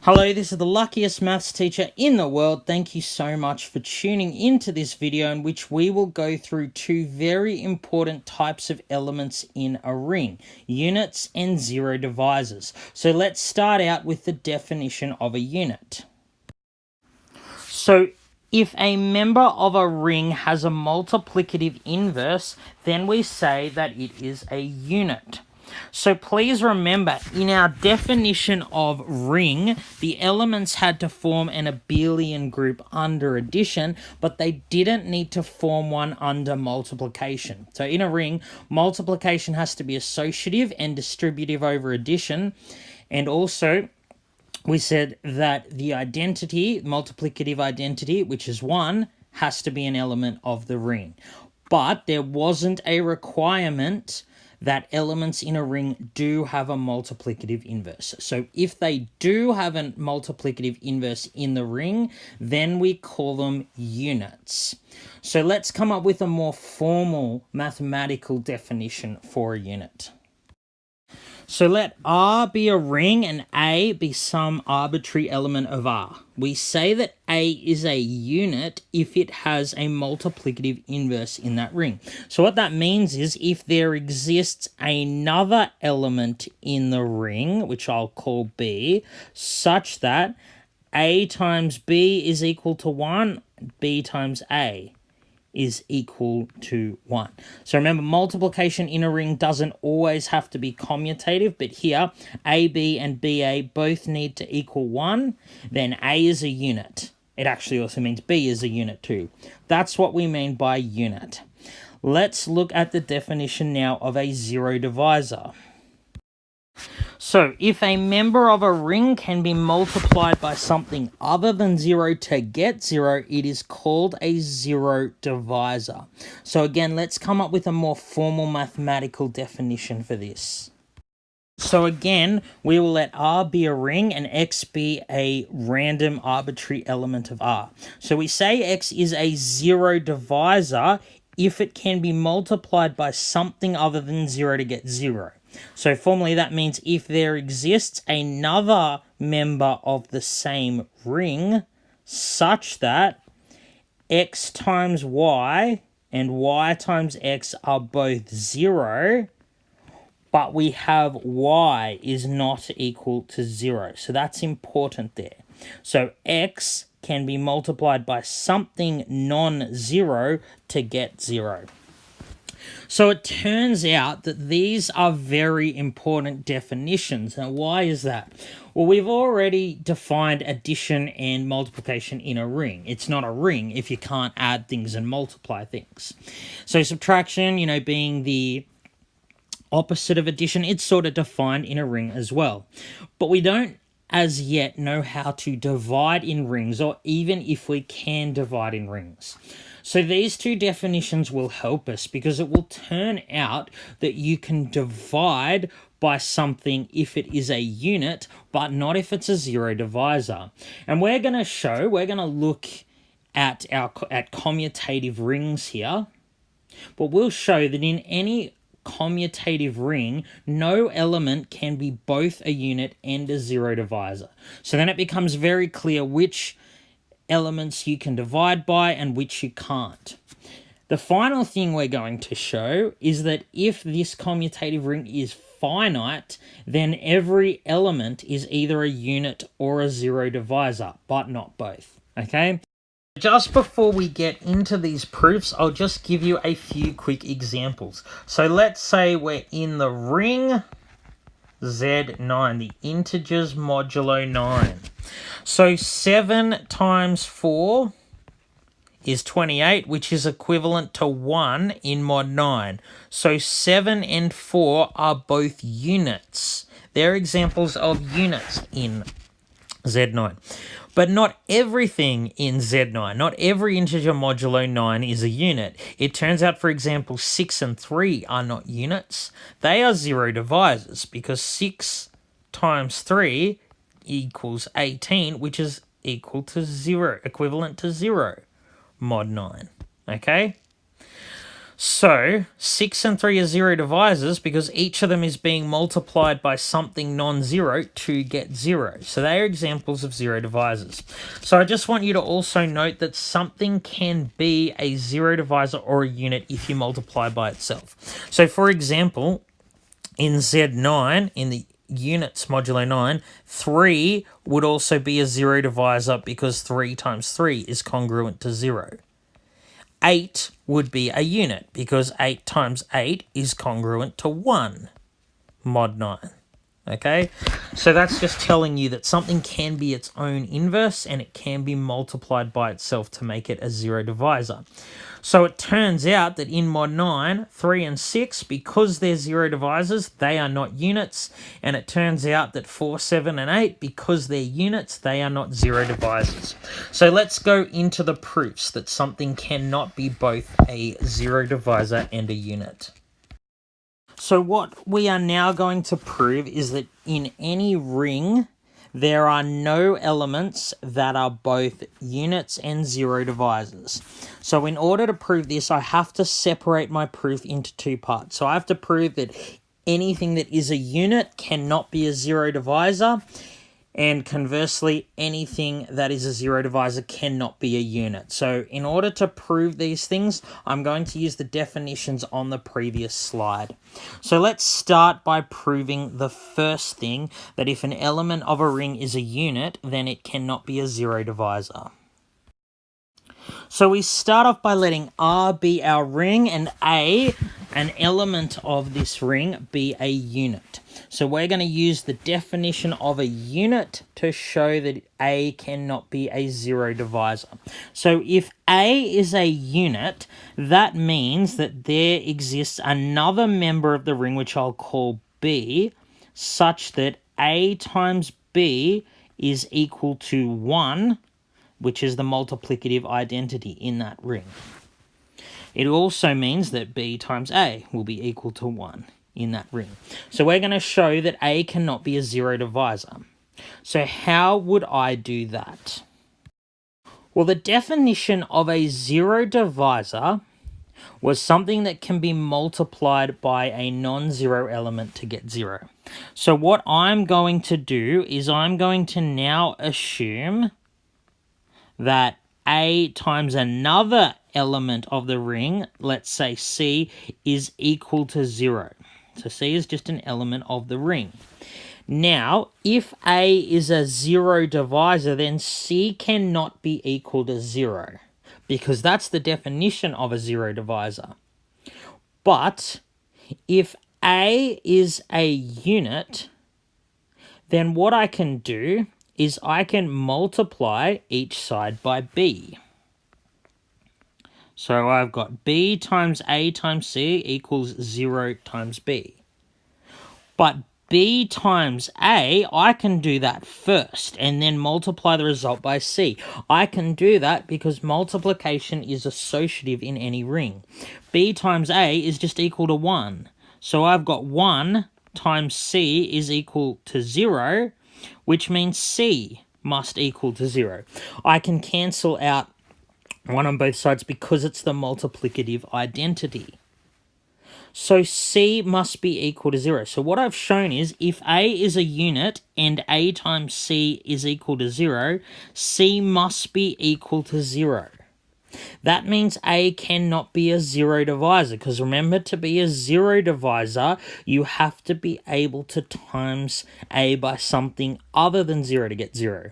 Hello, this is the luckiest maths teacher in the world. Thank you so much for tuning into this video in which we will go through two very important types of elements in a ring, units and zero divisors. So let's start out with the definition of a unit. So if a member of a ring has a multiplicative inverse, then we say that it is a unit. So please remember, in our definition of ring, the elements had to form an abelian group under addition, but they didn't need to form one under multiplication. So in a ring, multiplication has to be associative and distributive over addition, and also we said that the identity, multiplicative identity, which is 1, has to be an element of the ring. But there wasn't a requirement that elements in a ring do have a multiplicative inverse. So if they do have a multiplicative inverse in the ring, then we call them units. So let's come up with a more formal mathematical definition for a unit. So let R be a ring and A be some arbitrary element of R. We say that A is a unit if it has a multiplicative inverse in that ring. So what that means is if there exists another element in the ring, which I'll call B, such that A times B is equal to 1, B times A is equal to 1. So remember, multiplication in a ring doesn't always have to be commutative, but here AB and BA both need to equal 1, then A is a unit. It actually also means B is a unit too. That's what we mean by unit. Let's look at the definition now of a zero divisor. So, if a member of a ring can be multiplied by something other than 0 to get 0, it is called a zero divisor. So again, let's come up with a more formal mathematical definition for this. So again, we will let R be a ring and X be a random arbitrary element of R. So we say X is a zero divisor if it can be multiplied by something other than 0 to get 0. So formally that means if there exists another member of the same ring such that X times Y and Y times X are both 0, but we have Y is not equal to 0. So that's important there. So X can be multiplied by something non-zero to get 0. So it turns out that these are very important definitions. Now, why is that? Well, we've already defined addition and multiplication in a ring. It's not a ring if you can't add things and multiply things. So subtraction, being the opposite of addition, it's sort of defined in a ring as well. But we don't as yet know how to divide in rings, or even if we can divide in rings. So these two definitions will help us because it will turn out that you can divide by something if it is a unit, but not if it's a zero divisor. And we're going to look at commutative rings here, but we'll show that in any commutative ring, no element can be both a unit and a zero divisor. So then it becomes very clear which elements you can divide by and which you can't. The final thing we're going to show is that if this commutative ring is finite, then every element is either a unit or a zero divisor, but not both. Okay? Just before we get into these proofs, I'll just give you a few quick examples. So let's say we're in the ring Z9, the integers modulo 9. So 7 times 4 is 28, which is equivalent to 1 in mod 9. So 7 and 4 are both units. They're examples of units in Z9. But not everything in Z9, not every integer modulo 9 is a unit. It turns out, for example, 6 and 3 are not units. They are zero divisors because 6 times 3 equals 18, which is equal to 0, equivalent to 0, mod 9. Okay? So 6 and 3 are zero divisors because each of them is being multiplied by something non-zero to get 0. So they are examples of zero divisors. So I just want you to also note that something can be a zero divisor or a unit if you multiply by itself. So for example, in Z9, in the units modulo 9, 3 would also be a zero divisor because 3 times 3 is congruent to 0. 8 would be a unit because 8 times 8 is congruent to 1, mod 9. Okay, so that's just telling you that something can be its own inverse and it can be multiplied by itself to make it a zero divisor. So it turns out that in mod 9, 3 and 6, because they're zero divisors, they are not units. And it turns out that 4, 7 and 8, because they're units, they are not zero divisors. So let's go into the proofs that something cannot be both a zero divisor and a unit. So what we are now going to prove is that in any ring, there are no elements that are both units and zero divisors. So in order to prove this, I have to separate my proof into two parts. So I have to prove that anything that is a unit cannot be a zero divisor, and conversely, anything that is a zero divisor cannot be a unit. So in order to prove these things, I'm going to use the definitions on the previous slide. So let's start by proving the first thing, that if an element of a ring is a unit, then it cannot be a zero divisor. So we start off by letting R be our ring and A, an element of this ring, be a unit. So we're going to use the definition of a unit to show that A cannot be a zero divisor. So if A is a unit, that means that there exists another member of the ring, which I'll call B, such that A times B is equal to 1, which is the multiplicative identity in that ring. It also means that B times A will be equal to 1 in that ring. So we're going to show that A cannot be a zero divisor. So how would I do that? Well, the definition of a zero divisor was something that can be multiplied by a non-zero element to get 0. So what I'm going to do is I'm going to now assume that A times another element of the ring, let's say C, is equal to 0. So C is just an element of the ring. Now, if A is a zero divisor, then C cannot be equal to 0, because that's the definition of a zero divisor. But if A is a unit, then what I can do is I can multiply each side by B. So I've got B times A times C equals 0 times B. But B times A, I can do that first and then multiply the result by C. I can do that because multiplication is associative in any ring. B times A is just equal to 1. So I've got 1 times C is equal to 0, which means C must equal to 0. I can cancel out 1 on both sides because it's the multiplicative identity. So C must be equal to 0. So what I've shown is if A is a unit and A times C is equal to 0, C must be equal to 0. That means A cannot be a zero divisor, because remember, to be a zero divisor, you have to be able to times A by something other than 0 to get 0.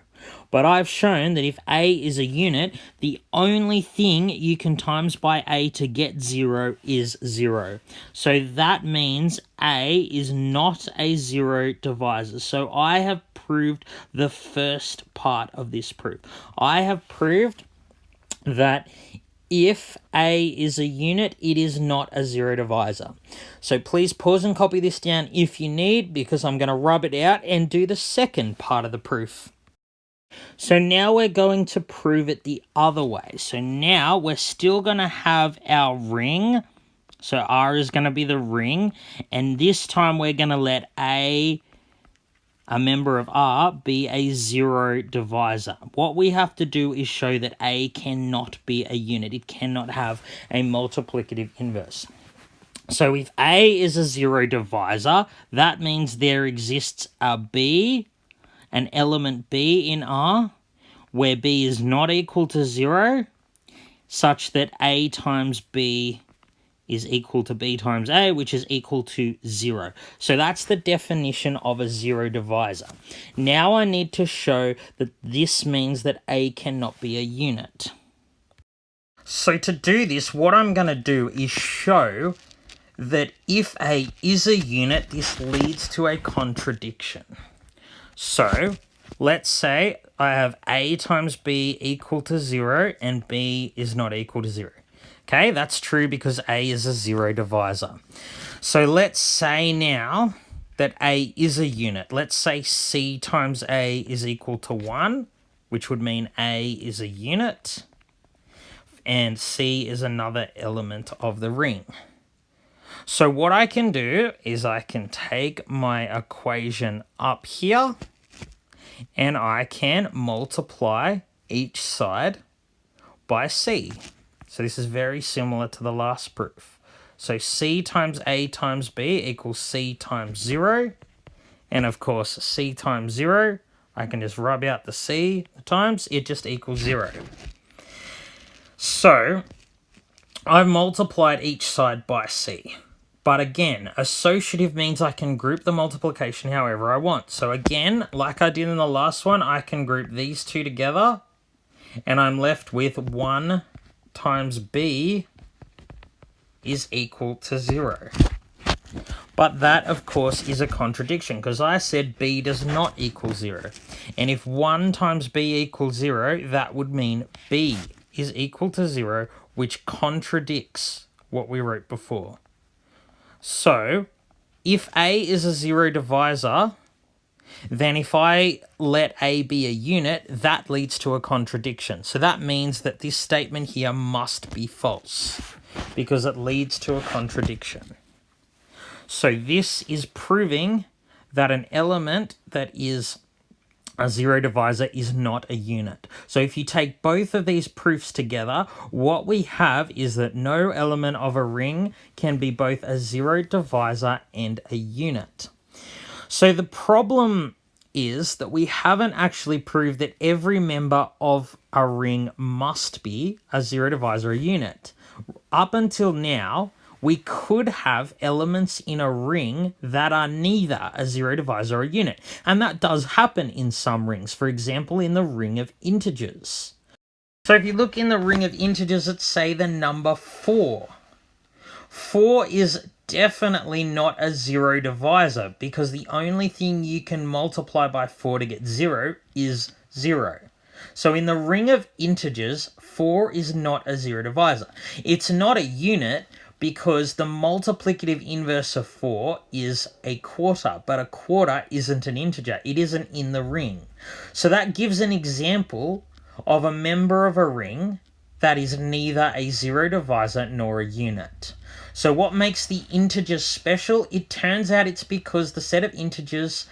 But I've shown that if A is a unit, the only thing you can times by A to get 0 is 0. So that means A is not a zero divisor. So I have proved the first part of this proof. I have proved that if A is a unit, it is not a zero divisor. So please pause and copy this down if you need, because I'm going to rub it out and do the second part of the proof. So now we're going to prove it the other way. So now we're still going to have our ring. So R is going to be the ring. And this time we're going to let A a member of R be a zero divisor? What we have to do is show that A cannot be a unit. It cannot have a multiplicative inverse. So if A is a zero divisor, that means there exists a B, an element B in R, where B is not equal to 0, such that A times B is equal to B times A, which is equal to 0. So that's the definition of a zero divisor. Now I need to show that this means that A cannot be a unit. So to do this, what I'm going to do is show that if A is a unit, this leads to a contradiction. So let's say I have A times B equal to 0 and B is not equal to 0. Okay, that's true because A is a zero divisor. So let's say now that A is a unit. Let's say C times A is equal to 1, which would mean A is a unit, and C is another element of the ring. So what I can do is I can take my equation up here and I can multiply each side by C. So this is very similar to the last proof. So C times A times B equals C times 0. And of course, C times 0, I can just rub out the C times, it just equals 0. So I've multiplied each side by C. But again, associative means I can group the multiplication however I want. So again, like I did in the last one, I can group these two together, and I'm left with 1 times B is equal to 0. But that, of course, is a contradiction because I said B does not equal 0. And if 1 times B equals 0, that would mean B is equal to 0, which contradicts what we wrote before. So, if A is a zero divisor, then if I let A be a unit, that leads to a contradiction. So that means that this statement here must be false because it leads to a contradiction. So this is proving that an element that is a zero divisor is not a unit. So if you take both of these proofs together, what we have is that no element of a ring can be both a zero divisor and a unit. So the problem is that we haven't actually proved that every member of a ring must be a zero divisor, a unit. Up until now, we could have elements in a ring that are neither a zero divisor or a unit. And that does happen in some rings. For example, in the ring of integers. So if you look in the ring of integers, let's say the number 4. 4 is definitely not a zero divisor because the only thing you can multiply by 4 to get 0 is 0. So in the ring of integers, 4 is not a zero divisor. It's not a unit because the multiplicative inverse of 4 is a quarter, but a quarter isn't an integer. It isn't in the ring. So that gives an example of a member of a ring that is neither a zero divisor nor a unit. So what makes the integers special? It turns out it's because the set of integers,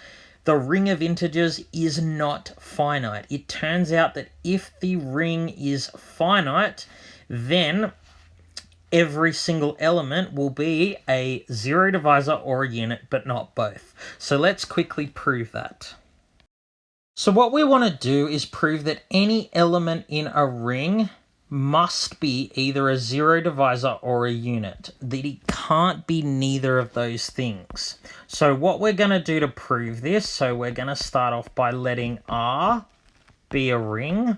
the ring of integers, is not finite. It turns out that if the ring is finite, then every single element will be a zero divisor or a unit, but not both. So let's quickly prove that. So what we want to do is prove that any element in a ring must be either a zero divisor or a unit. That it can't be neither of those things. So what we're going to do to prove this, so we're going to start off by letting R be a ring.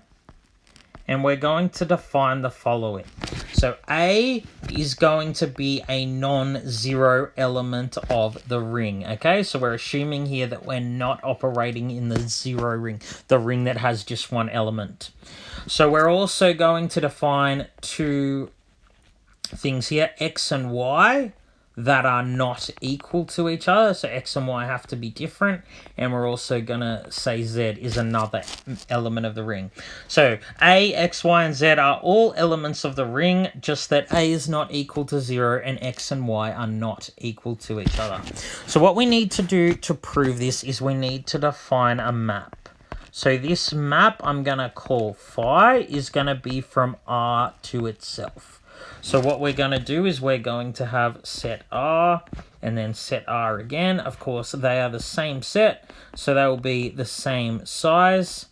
And we're going to define the following. So A is going to be a non-zero element of the ring, okay? So we're assuming here that we're not operating in the zero ring, the ring that has just one element. So we're also going to define two things here, X and Y. that are not equal to each other. So X and Y have to be different. And we're also going to say Z is another element of the ring. So A, X, Y, and Z are all elements of the ring, just that A is not equal to 0 and X and Y are not equal to each other. So what we need to do to prove this is we need to define a map. So this map I'm going to call phi is going to be from R to itself. So what we're going to do is we're going to have set R and then set R again. Of course, they are the same set, so they will be the same size.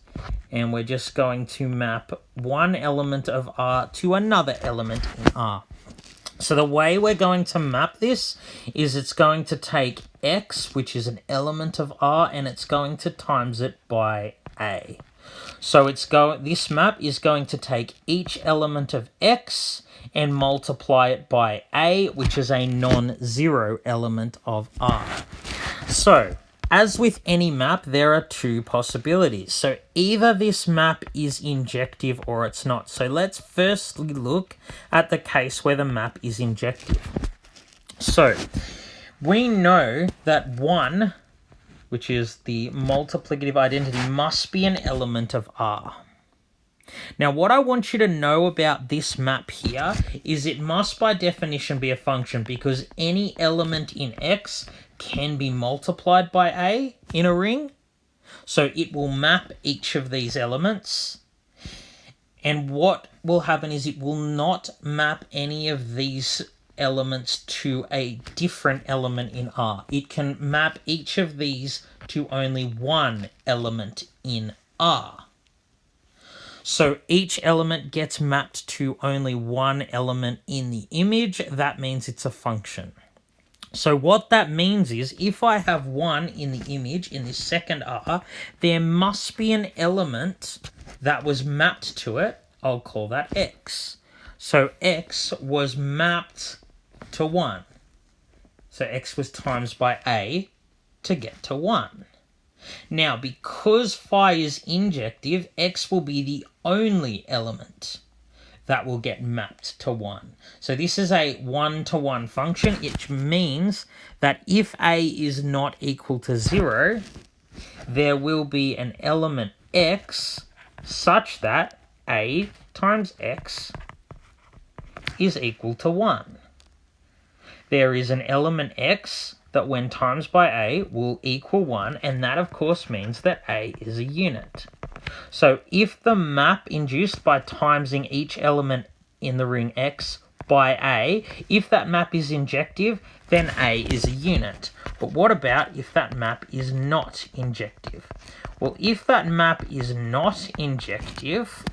And we're just going to map one element of R to another element in R. So the way we're going to map this is it's going to take X, which is an element of R, and it's going to times it by A. So this map is going to take each element of X and multiply it by A, which is a non-zero element of R. So, as with any map, there are two possibilities. So either this map is injective or it's not. So let's firstly look at the case where the map is injective. So we know that 1, which is the multiplicative identity, must be an element of R. Now, what I want you to know about this map here is it must by definition be a function, because any element in X can be multiplied by A in a ring. So it will map each of these elements. And what will happen is it will not map any of these elements to a different element in R. It can map each of these to only one element in R. So each element gets mapped to only one element in the image. That means it's a function. So what that means is if I have 1 in the image, in this second R, there must be an element that was mapped to it. I'll call that X. So X was mapped to 1. So X was times by A to get to 1. Now, because phi is injective, X will be the only element that will get mapped to 1. So this is a 1-to-1 function, which means that if A is not equal to 0, there will be an element X such that A times X is equal to 1. There is an element X that when times by A will equal 1, and that of course means that A is a unit. So if the map induced by timesing each element in the ring X by A, if that map is injective, then A is a unit. But what about if that map is not injective? Well, if that map is not injective,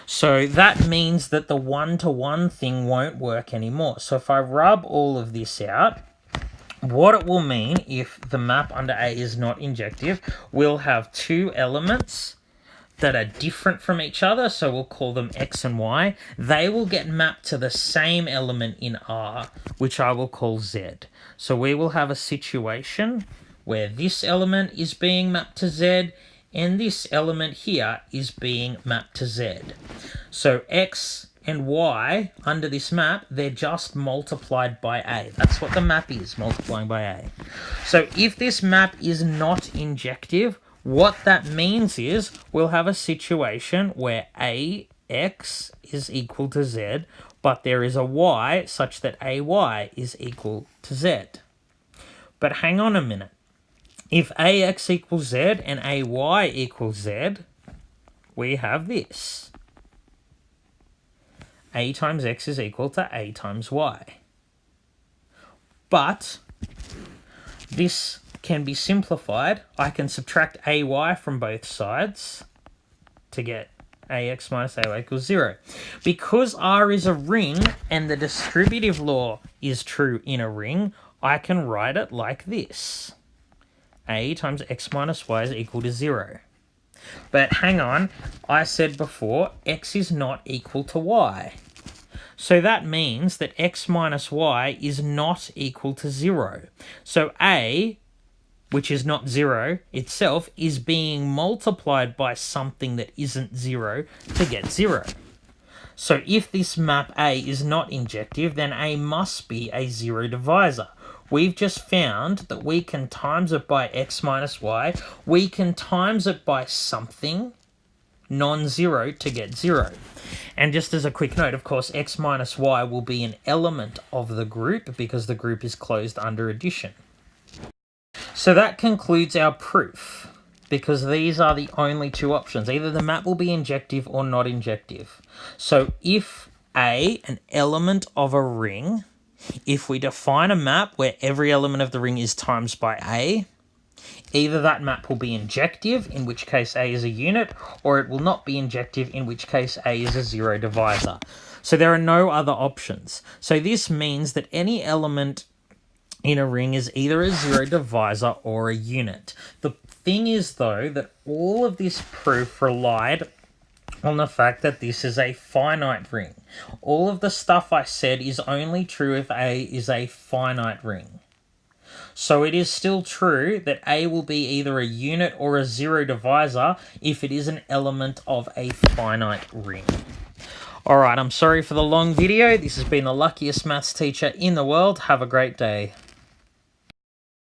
so that means that the 1-to-1 thing won't work anymore. So if I rub all of this out, what it will mean if the map under A is not injective, we'll have two elements that are different from each other, so we'll call them X and Y. They will get mapped to the same element in R, which I will call Z. So we will have a situation where this element is being mapped to Z, and this element here is being mapped to Z. So X and Y under this map, they're just multiplied by A. That's what the map is, multiplying by A. So if this map is not injective, what that means is we'll have a situation where AX is equal to Z, but there is a Y such that AY is equal to Z. But hang on a minute. If AX equals Z and AY equals Z, we have this. A times X is equal to A times Y. But this can be simplified. I can subtract AY from both sides to get AX minus AY equals 0. Because R is a ring and the distributive law is true in a ring, I can write it like this. A times X minus Y is equal to 0. But hang on, I said before, X is not equal to Y. So that means that X minus Y is not equal to 0. So A, which is not 0 itself, is being multiplied by something that isn't 0 to get 0. So if this map A is not injective, then A must be a zero divisor. We've just found that we can times it by x minus y. We can times it by something non-zero to get 0. And just as a quick note, of course, x minus y will be an element of the group because the group is closed under addition. So that concludes our proof, because these are the only two options. Either the map will be injective or not injective. So if A, an element of a ring, if we define a map where every element of the ring is times by A, either that map will be injective, in which case A is a unit, or it will not be injective, in which case A is a zero divisor. So there are no other options. So this means that any element in a ring is either a zero divisor or a unit. The thing is, though, that all of this proof relied on the fact that this is a finite ring. All of the stuff I said is only true if A is a finite ring. So it is still true that A will be either a unit or a zero divisor if it is an element of a finite ring. Alright, I'm sorry for the long video. This has been the luckiest maths teacher in the world. Have a great day.